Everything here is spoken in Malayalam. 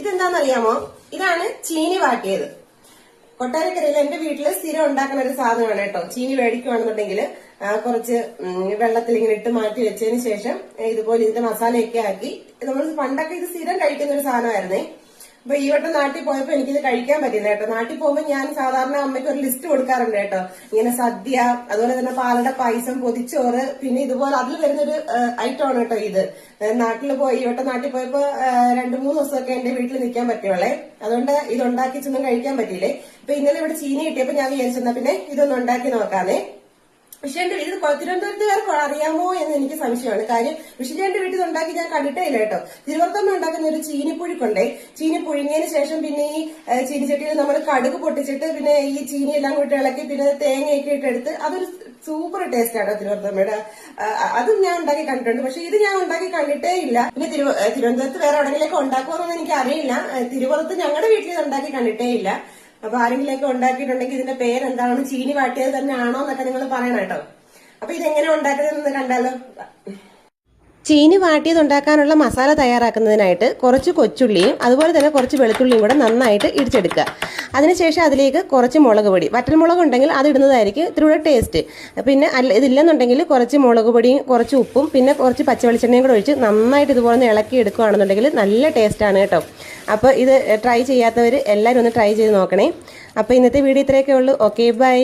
ഇതെന്താണെന്നറിയാമോ? ഇതാണ് ചീനി വാട്ടിയത്. കൊട്ടാരക്കരയിൽ എന്റെ വീട്ടില് സ്ഥിരം ഉണ്ടാക്കുന്ന ഒരു സാധനമാണ് കേട്ടോ. ചീനി മേടിക്കുവാണെന്നുണ്ടെങ്കിൽ കുറച്ച് വെള്ളത്തിൽ ഇങ്ങനെ ഇട്ട് മാറ്റി വെച്ചതിന് ശേഷം ഇതുപോലെ ഇതിന്റെ മസാലയൊക്കെ ആക്കി നമ്മൾ പണ്ടൊക്കെ ഇത് സ്ഥിരം കഴിക്കുന്ന ഒരു സാധനമായിരുന്നേ. അപ്പൊ ഈ വട്ടം നാട്ടിൽ പോയപ്പോ എനിക്കിത് കഴിക്കാൻ പറ്റില്ല കേട്ടോ. നാട്ടിൽ പോകുമ്പോൾ ഞാൻ സാധാരണ അമ്മയ്ക്ക് ഒരു ലിസ്റ്റ് കൊടുക്കാറുണ്ട് കേട്ടോ. ഇങ്ങനെ സദ്യ, അതുപോലെ തന്നെ പാലട പായസം, പൊതിച്ചോറ്, പിന്നെ ഇതുപോലെ അതിൽ വരുന്നൊരു ഐറ്റമാണ് കേട്ടോ ഇത്. ഈ വട്ടം നാട്ടിൽ പോയപ്പോ 2-3 ദിവസമൊക്കെ എന്റെ വീട്ടിൽ നിൽക്കാൻ പറ്റുള്ളേ. അതുകൊണ്ട് ഇത് ഉണ്ടാക്കിച്ചൊന്നും കഴിക്കാൻ പറ്റിയില്ലേ. ഇപ്പൊ ഇന്നലെ ഇവിടെ ചീനി കിട്ടിയപ്പോ ഞാൻ വിചാരിച്ചെന്നാ പിന്നെ ഇതൊന്നും ഉണ്ടാക്കി നോക്കാന്നേ. വിഷയന്റെ ഇത് തിരുവനന്തപുരത്തുകാർക്ക് അറിയാമോ എന്ന് എനിക്ക് സംശയമാണ്. കാര്യം വിഷയന്റെ വീട്ടിൽ ഉണ്ടാക്കി ഞാൻ കണ്ടിട്ടേ ഇല്ല കേട്ടോ. തിരുവനന്തപുരം ഉണ്ടാക്കുന്ന ഒരു ചീനിപ്പുഴുക്കുണ്ടേ. ചീനി പുഴുങ്ങിയതിന് ശേഷം പിന്നെ ഈ ചീനിച്ചട്ടിയിൽ നമ്മൾ കടുക് പൊട്ടിച്ചിട്ട് പിന്നെ ഈ ചീനി എല്ലാം കൂട്ടി ഇളക്കി പിന്നെ തേങ്ങയൊക്കെ ഇട്ടെടുത്ത് അതൊരു സൂപ്പർ ടേസ്റ്റ് ആട്ടോ തിരുവനന്തപുരം. അതും ഞാൻ ഉണ്ടാക്കി കണ്ടിട്ടുണ്ട്. പക്ഷെ ഇത് ഞാൻ ഉണ്ടാക്കി കണ്ടിട്ടേ ഇല്ല. പിന്നെ തിരുവനന്തപുരത്ത് വേറെ എവിടെയെങ്കിലൊക്കെ ഉണ്ടാക്കുമെന്നൊന്നും എനിക്ക് അറിയില്ല. തിരുവനന്തപുരത്ത് ഞങ്ങളുടെ വീട്ടിൽ ഇത് ഉണ്ടാക്കി കണ്ടിട്ടേ ഇല്ല. അപ്പൊ ആരെങ്കിലൊക്കെ ഉണ്ടാക്കിയിട്ടുണ്ടെങ്കിൽ ഇതിന്റെ പേരെന്താണ്, ചീനി വാട്ടിയത് തന്നെ ആണോ എന്നൊക്കെ നിങ്ങൾ പറയണം കേട്ടോ. അപ്പൊ ഇതെങ്ങനെ ഉണ്ടാക്കുന്നതെന്ന് കണ്ടാലോ. ചീനി വാട്ടിയത് ഉണ്ടാക്കാനുള്ള മസാല തയ്യാറാക്കുന്നതിനായിട്ട് കുറച്ച് കൊച്ചുള്ളിയും അതുപോലെ തന്നെ കുറച്ച് വെളുത്തുള്ളിയും കൂടെ നന്നായിട്ട് ഇടിച്ചെടുക്കുക. അതിനുശേഷം അതിലേക്ക് കുറച്ച് മുളക് പൊടി, വറ്റൽമുളക് ഉണ്ടെങ്കിൽ അത് ഇടുന്നതായിരിക്കും ഇത്തിരി ടേസ്റ്റ്. പിന്നെ ഇതില്ലെന്നുണ്ടെങ്കിൽ കുറച്ച് മുളക് പൊടിയും കുറച്ച് ഉപ്പും പിന്നെ കുറച്ച് പച്ചവെളിച്ചെണ്ണയും കൂടെ ഒഴിച്ച് നന്നായിട്ട് ഇതുപോലെ ഇളക്കി എടുക്കുകയാണെന്നുണ്ടെങ്കിൽ നല്ല ടേസ്റ്റാണ് കേട്ടോ. അപ്പോൾ ഇത് ട്രൈ ചെയ്യാത്തവർ എല്ലാവരും ഒന്ന് ട്രൈ ചെയ്ത് നോക്കണേ. അപ്പോൾ ഇന്നത്തെ വീഡിയോ ഇത്രയൊക്കെ ഉള്ളൂ. Okay, by.